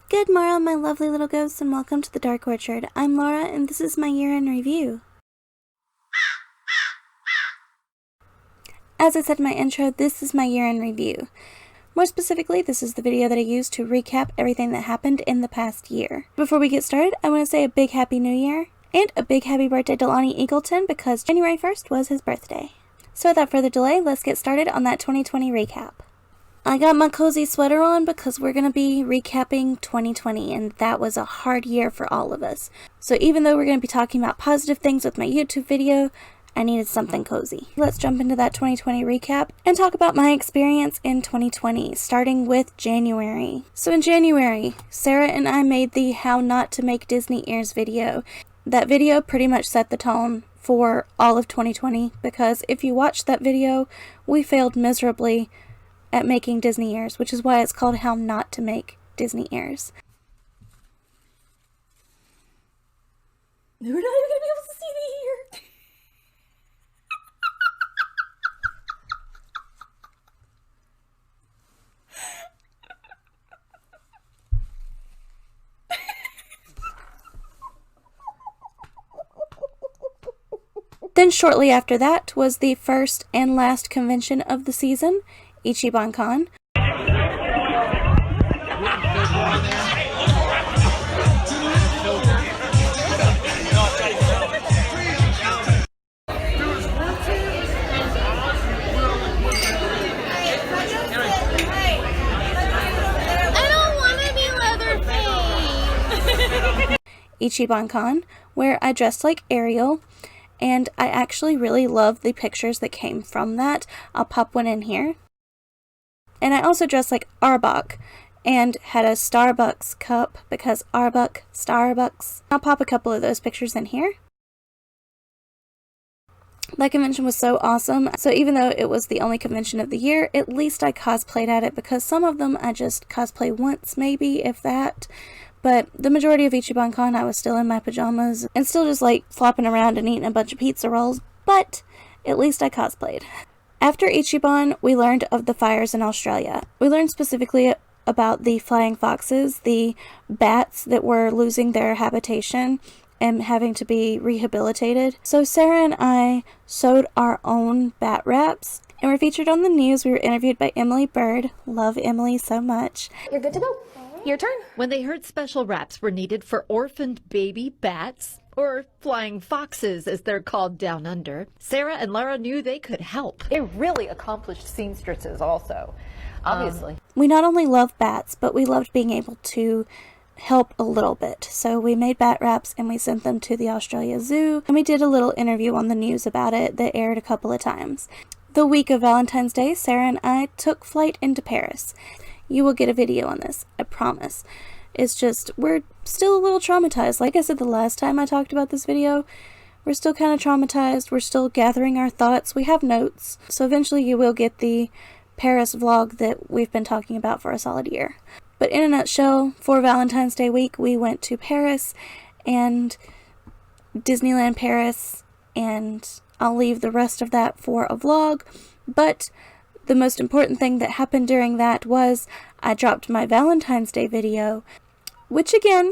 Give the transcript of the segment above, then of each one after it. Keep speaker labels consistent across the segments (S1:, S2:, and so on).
S1: Good morrow, my lovely little ghosts, and welcome to the Dark Orchard. I'm Laura, and this is my year-end review. As I said in my intro, this is my year-end review. More specifically, this is the video that I used to recap everything that happened in the past year. Before we get started, I want to say a big Happy New Year, and a big happy birthday to Lonnie Eagleton, because January 1st was his birthday. So without further delay, let's get started on that 2020 recap. I got my cozy sweater on because we're going to be recapping 2020, and that was a hard year for all of us. So even though we're going to be talking about positive things with my YouTube video, I needed something cozy. Let's jump into that 2020 recap and talk about my experience in 2020, starting with January. So in January, Sarah and I made the How Not to Make Disney Ears video. That video pretty much set the tone for all of 2020, because if you watch that video, we failed miserably at making Disney ears, which is why it's called How Not to Make Disney Ears.
S2: We're not even gonna be able to see the ear.
S1: Then shortly after that was the first and last convention of the season, Ichiban Con. Ichiban Con, where I dressed like Ariel, and I actually really love the pictures that came from that. I'll pop one in here. And I also dressed like Arbok and had a Starbucks cup because Arbok, Starbucks. I'll pop a couple of those pictures in here. That convention was so awesome. So even though it was the only convention of the year, at least I cosplayed at it, because some of them I just cosplay once, maybe, if that. But the majority of Ichiban Con, I was still in my pajamas and still just like flopping around and eating a bunch of pizza rolls, but at least I cosplayed. After Ichiban, we learned of the fires in Australia. We learned specifically about the flying foxes, the bats that were losing their habitation and having to be rehabilitated. So Sarah and I sewed our own bat wraps and were featured on the news. We were interviewed by Emily Bird. Love Emily so much.
S2: You're good to go. Your turn.
S3: When they heard special wraps were needed for orphaned baby bats, or flying foxes as they're called down under, Sarah and Laura knew they could help.
S2: They're really accomplished seamstresses also, obviously.
S1: We not only love bats, but we loved being able to help a little bit. So we made bat wraps and we sent them to the Australia Zoo, and we did a little interview on the news about it that aired a couple of times. The week of Valentine's Day, Sarah and I took flight into Paris. You will get a video on this, I promise. It's just, we're still a little traumatized. Like I said the last time I talked about this video, we're still kind of traumatized. We're still gathering our thoughts. We have notes. So eventually you will get the Paris vlog that we've been talking about for a solid year. But in a nutshell, for Valentine's Day week, we went to Paris and Disneyland Paris, and I'll leave the rest of that for a vlog. But the most important thing that happened during that was I dropped my Valentine's Day video, which again,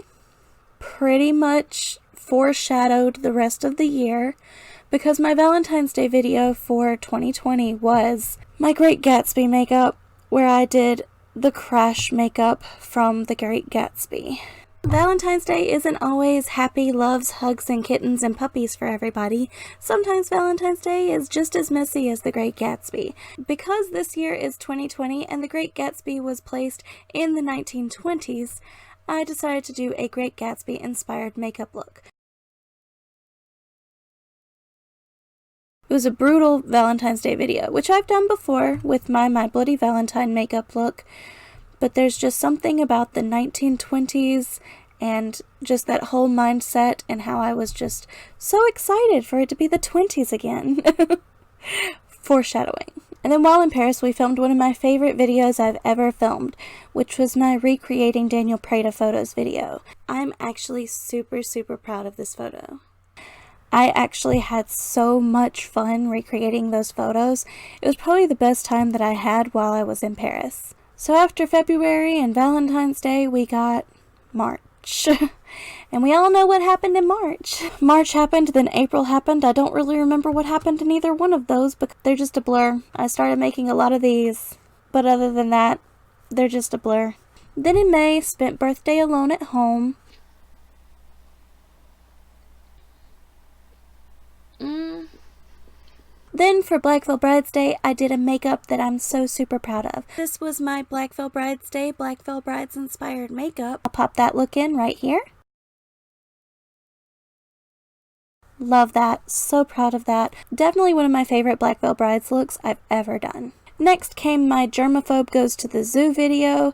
S1: pretty much foreshadowed the rest of the year, because my Valentine's Day video for 2020 was my Great Gatsby makeup, where I did the Crash makeup from The Great Gatsby. Valentine's Day isn't always happy, loves, hugs, and kittens and puppies for everybody. Sometimes Valentine's Day is just as messy as The Great Gatsby. Because this year is 2020 and The Great Gatsby was placed in the 1920s, I decided to do a Great Gatsby inspired makeup look. It was a brutal Valentine's Day video, which I've done before with my My Bloody Valentine makeup look. But there's just something about the 1920s and just that whole mindset, and how I was just so excited for it to be the 20s again. Foreshadowing. And then while in Paris, we filmed one of my favorite videos I've ever filmed, which was my Recreating Daniel Prada Photos video. I'm actually super proud of this photo. I actually had so much fun recreating those photos. It was probably the best time that I had while I was in Paris. So after February and Valentine's Day, we got March. And we all know what happened in March. March happened, then April happened. I don't really remember what happened in either one of those, but they're just a blur. I started making a lot of these, but other than that, they're just a blur. Then in May, spent birthday alone at home. Then for Black Veil Brides Day, I did a makeup that I'm so super proud of. This was my Black Veil Brides Day, Black Veil Brides inspired makeup. I'll pop that look in right here. Love that. So proud of that. Definitely one of my favorite Black Veil Brides looks I've ever done. Next came my Germaphobe Goes to the Zoo video.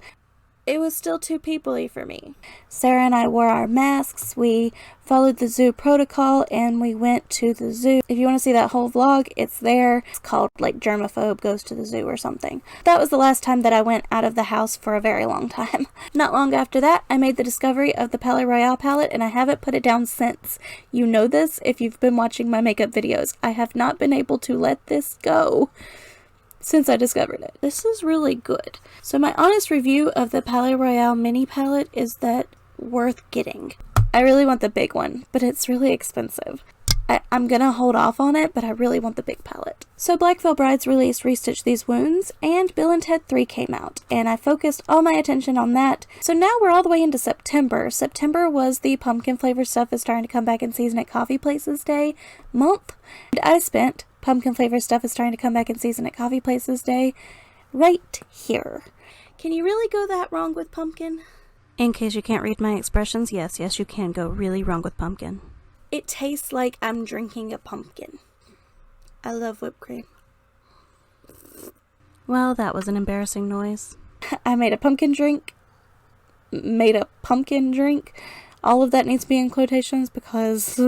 S1: It was still too people-y for me. Sarah and I wore our masks, we followed the zoo protocol, and we went to the zoo. If you want to see that whole vlog, it's there. It's called like Germaphobe Goes to the Zoo or something. That was the last time that I went out of the house for a very long time. Not long after that, I made the discovery of the Palais Royale palette, and I haven't put it down since. You know this if you've been watching my makeup videos. I have not been able to let this go since I discovered it. This is really good. So my honest review of the Palais Royale mini palette is that worth getting. I really want the big one, but it's really expensive. I'm gonna hold off on it, but I really want the big palette. So Black Veil Brides released Restitch These Wounds, and Bill and Ted 3 came out, and I focused all my attention on that. So now we're all the way into September. September was the pumpkin flavor stuff is starting to come back in season at Coffee Places Day month, and I spent pumpkin flavor stuff is starting to come back in season at Coffee Places Day right here. Can you really go that wrong with pumpkin? In case you can't read my expressions, yes, you can go really wrong with pumpkin. It tastes like I'm drinking a pumpkin. I love whipped cream. Well, that was an embarrassing noise. I made a pumpkin drink. All of that needs to be in quotations because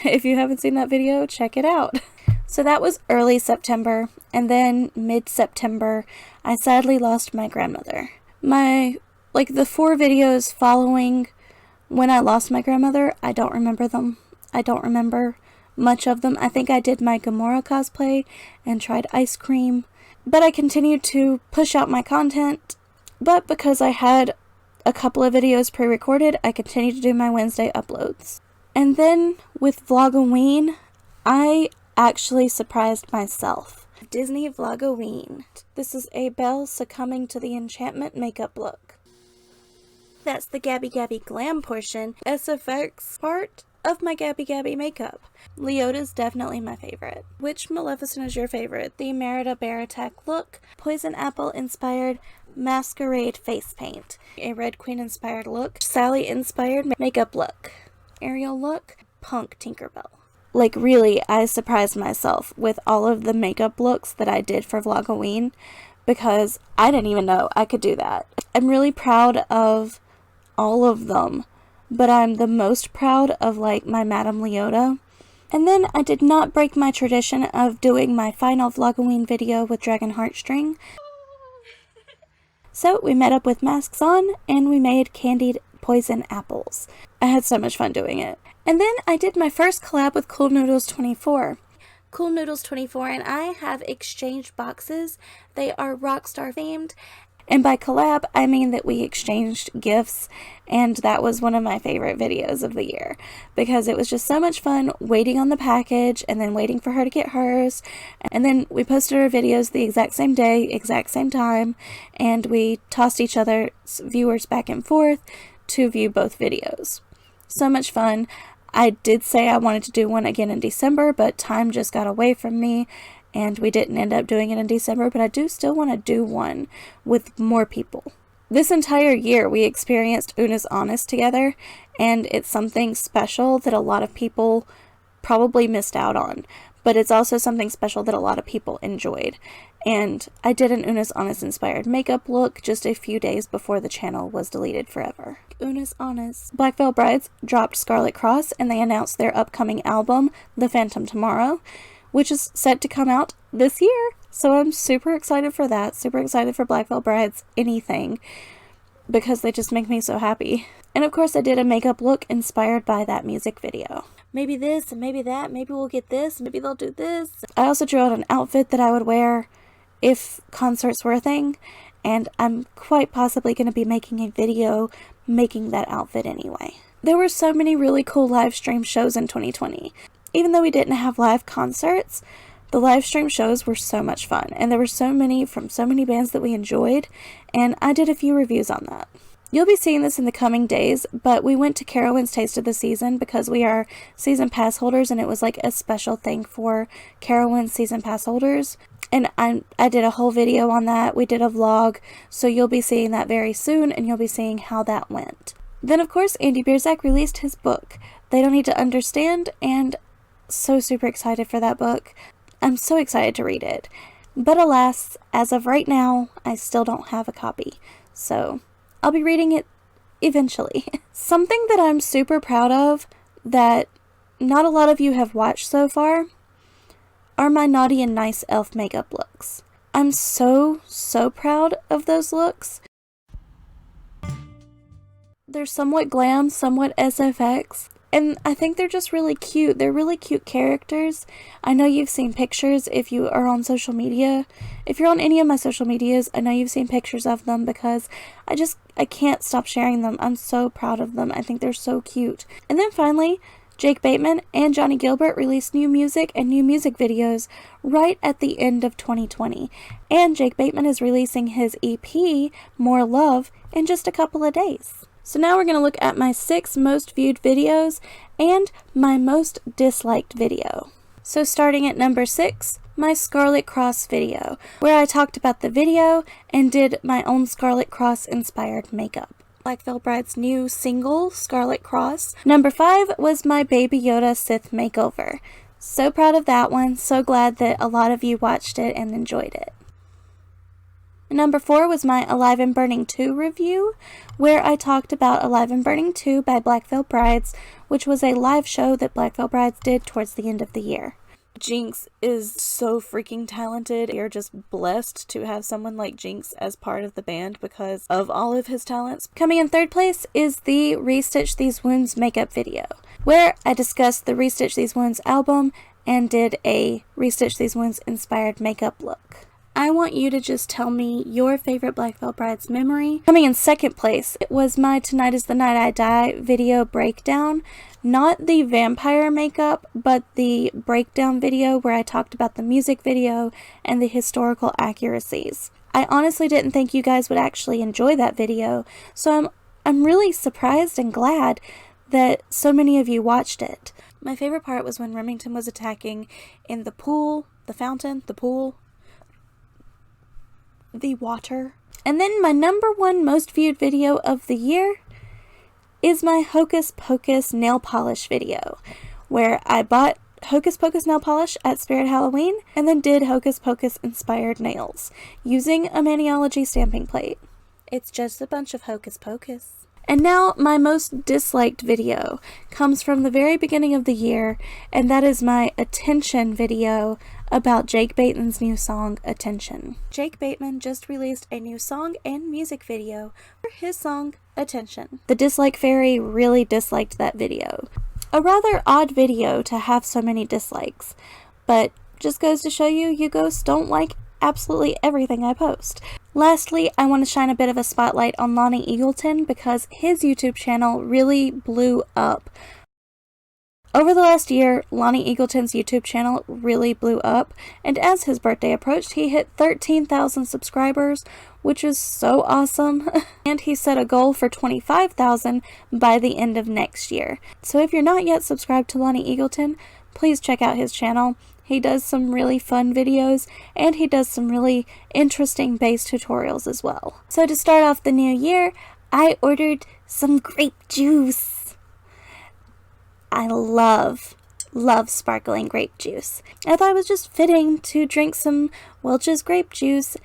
S1: if you haven't seen that video, check it out. So that was early September, and then mid-September, I sadly lost my grandmother. The 4 videos following when I lost my grandmother, I don't remember them. I don't remember much of them. I think I did my Gamora cosplay and tried ice cream, but I continued to push out my content. But because I had a couple of videos pre-recorded, I continued to do my Wednesday uploads. And then with Vlogoween, I actually surprised myself. Disney Vlogoween. This is a Belle succumbing to the enchantment makeup look. That's the Gabby Gabby glam portion. SFX part of my Gabby Gabby makeup. Leota's definitely my favorite. Which Maleficent is your favorite? The Merida Bear Attack look, Poison Apple inspired masquerade face paint, a Red Queen inspired look, Sally inspired makeup look, Ariel look, Punk Tinkerbell. Like really, I surprised myself with all of the makeup looks that I did for Vlogoween because I didn't even know I could do that. I'm really proud of all of them, but I'm the most proud of like my Madame Leota. And then I did not break my tradition of doing my final Vlogoween video with Dragon Heartstring. So we met up with masks on and we made candied poison apples. I had so much fun doing it. And then I did my first collab with Cool Noodles 24. Cool Noodles 24 and I have exchanged boxes. They are Rockstar themed. And by collab, I mean that we exchanged gifts, and that was one of my favorite videos of the year because it was just so much fun waiting on the package and then waiting for her to get hers. And then we posted our videos the exact same day, exact same time, and we tossed each other's viewers back and forth to view both videos. So much fun. I did say I wanted to do one again in December, but time just got away from me and we didn't end up doing it in December, but I do still want to do one with more people. This entire year we experienced Una's Honest together, and it's something special that a lot of people probably missed out on, but it's also something special that a lot of people enjoyed. And I did an Una's Honest inspired makeup look just a few days before the channel was deleted forever. Una's Honest. Black Veil Brides dropped Scarlet Cross and they announced their upcoming album, The Phantom Tomorrow, which is set to come out this year. So I'm super excited for that. Super excited for Black Veil Brides anything because they just make me so happy. And of course I did a makeup look inspired by that music video. Maybe this and maybe that. Maybe we'll get this. Maybe they'll do this. I also drew out an outfit that I would wear if concerts were a thing. and I'm quite possibly going to be making a video making that outfit anyway. There were so many really cool live stream shows in 2020. Even though we didn't have live concerts, the live stream shows were so much fun, and there were so many from so many bands that we enjoyed, and I did a few reviews on that. You'll be seeing this in the coming days, but we went to Carowinds Taste of the Season because we are season pass holders, and it was like a special thing for Carowinds season pass holders. And I did a whole video on that. We did a vlog, so you'll be seeing that very soon, and you'll be seeing how that went. Then, of course, Andy Bierzak released his book, They Don't Need to Understand, and so super excited for that book. I'm so excited to read it. But alas, as of right now, I still don't have a copy. So I'll be reading it eventually. Something that I'm super proud of that not a lot of you have watched so far are my naughty and nice elf makeup looks. I'm so proud of those looks. They're somewhat glam, somewhat SFX, and I think they're just really cute. They're really cute characters. I know you've seen pictures if you are on social media. If you're on any of my social medias, I know you've seen pictures of them because I can't stop sharing them. I'm so proud of them. I think they're so cute. And then finally, Jake Bateman and Johnny Gilbert released new music and new music videos right at the end of 2020. And Jake Bateman is releasing his EP, More Love, in just a couple of days. So now we're going to look at my 6 most viewed videos and my most disliked video. So starting at number 6, my Scarlet Cross video, where I talked about the video and did my own Scarlet Cross inspired makeup. Black Veil Bride's new single, Scarlet Cross. Number 5 was my Baby Yoda Sith makeover. So proud of that one, so glad that a lot of you watched it and enjoyed it. Number 4 was my Alive and Burning 2 review, where I talked about Alive and Burning 2 by Black Veil Brides, which was a live show that Black Veil Brides did towards the end of the year. Jinx is so freaking talented. You're just blessed to have someone like Jinx as part of the band because of all of his talents. Coming in 3rd place is the Restitch These Wounds makeup video, where I discussed the Restitch These Wounds album and did a Restitch These Wounds inspired makeup look. I want you to just tell me your favorite Black Veil Brides memory. Coming in 2nd place, it was my Tonight is the Night I Die video breakdown. Not the vampire makeup, but the breakdown video where I talked about the music video and the historical accuracies. I honestly didn't think you guys would actually enjoy that video, so I'm really surprised and glad that so many of you watched it. My favorite part was when Remington was attacking in the pool, the fountain, the pool, the water. And then my number 1 most viewed video of the year is my Hocus Pocus nail polish video, where I bought Hocus Pocus nail polish at Spirit Halloween and then did Hocus Pocus inspired nails using a Maniology stamping plate. It's just a bunch of Hocus Pocus. And now my most disliked video comes from the very beginning of the year, and that is my Attention video about Jake Bateman's new song, Attention. Jake Bateman just released a new song and music video for his song, Attention. The Dislike Fairy really disliked that video. A rather odd video to have so many dislikes, but just goes to show you, you ghosts don't like absolutely everything I post. Lastly, I want to shine a bit of a spotlight on Lonnie Eagleton because his YouTube channel really blew up. Over the last year, Lonnie Eagleton's YouTube channel really blew up, and as his birthday approached, he hit 13,000 subscribers, which is so awesome, and he set a goal for 25,000 by the end of next year. So if you're not yet subscribed to Lonnie Eagleton, please check out his channel. He does some really fun videos, and he does some really interesting base tutorials as well. So to start off the new year, I ordered some grape juice. I love sparkling grape juice. I thought it was just fitting to drink some Welch's grape juice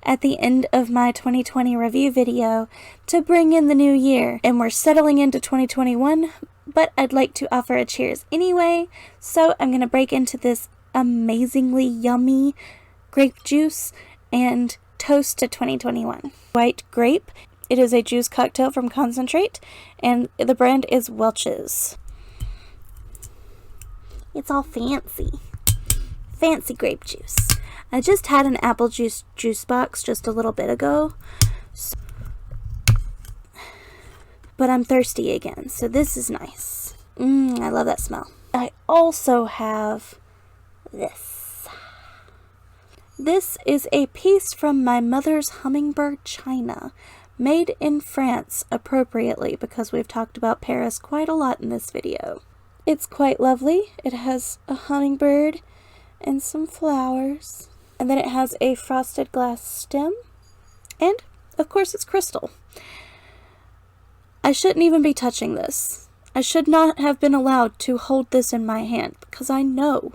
S1: at the end of my 2020 review video to bring in the new year. And we're settling into 2021, but I'd like to offer a cheers anyway, so I'm going to break into this amazingly yummy grape juice and toast to 2021. White grape. It is a juice cocktail from concentrate, and the brand is Welch's. It's all fancy. Fancy grape juice. I just had an apple juice box just a little bit ago, but I'm thirsty again, so this is nice. I love that smell. I also have this. This is a piece from my mother's hummingbird china, made in France appropriately because we've talked about Paris quite a lot in this video. It's quite lovely. It has a hummingbird and some flowers, and then it has a frosted glass stem, and of course it's crystal. I shouldn't even be touching this. I should not have been allowed to hold this in my hand because I know,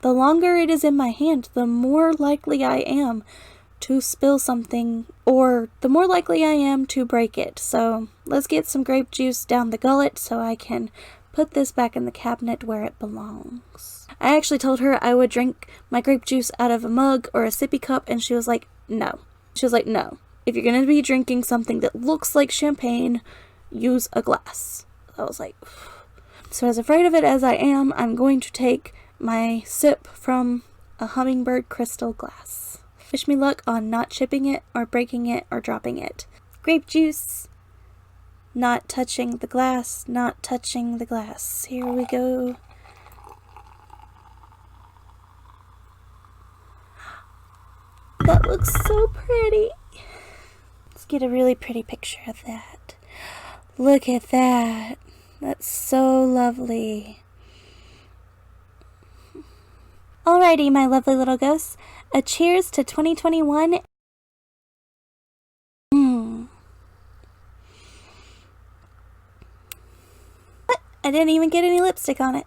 S1: the longer it is in my hand, the more likely I am to spill something, or the more likely I am to break it. So let's get some grape juice down the gullet so I can put this back in the cabinet where it belongs. I actually told her I would drink my grape juice out of a mug or a sippy cup, and she was like, no. She was like, no. If you're going to be drinking something that looks like champagne, use a glass. I was like, so as afraid of it as I am, I'm going to take my sip from a hummingbird crystal glass. Wish me luck on not chipping it or breaking it or dropping it. Grape juice. Not touching the glass, not touching the glass. Here we go. That looks so pretty. Let's get a really pretty picture of that. Look at that. That's so lovely. Alrighty, my lovely little ghosts. A cheers to 2021. I didn't even get any lipstick on it.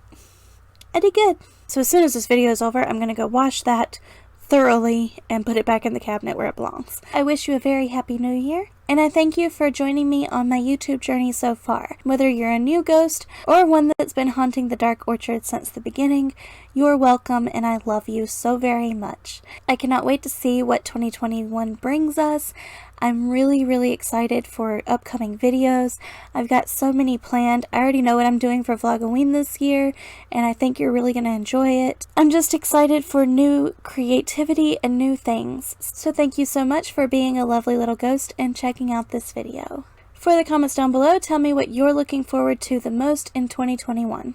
S1: I did good. So as soon as this video is over, I'm going to go wash that thoroughly and put it back in the cabinet where it belongs. I wish you a very happy new year, and I thank you for joining me on my YouTube journey so far. Whether you're a new ghost or one that's been haunting the Dark Orchard since the beginning, you're welcome, and I love you so very much. I cannot wait to see what 2021 brings us. I'm really excited for upcoming videos. I've got so many planned. I already know what I'm doing for Vlogoween this year, and I think you're really going to enjoy it. I'm just excited for new creativity and new things. So thank you so much for being a lovely little ghost and checking out this video. For the comments down below, tell me what you're looking forward to the most in 2021.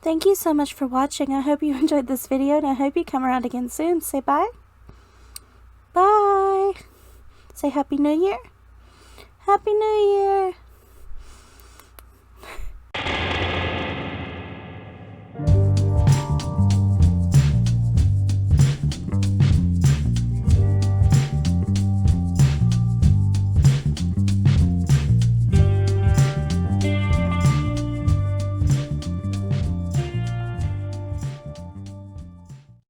S1: Thank you so much for watching. I hope you enjoyed this video, and I hope you come around again soon. Say bye. Bye. Say Happy New Year. Happy New Year.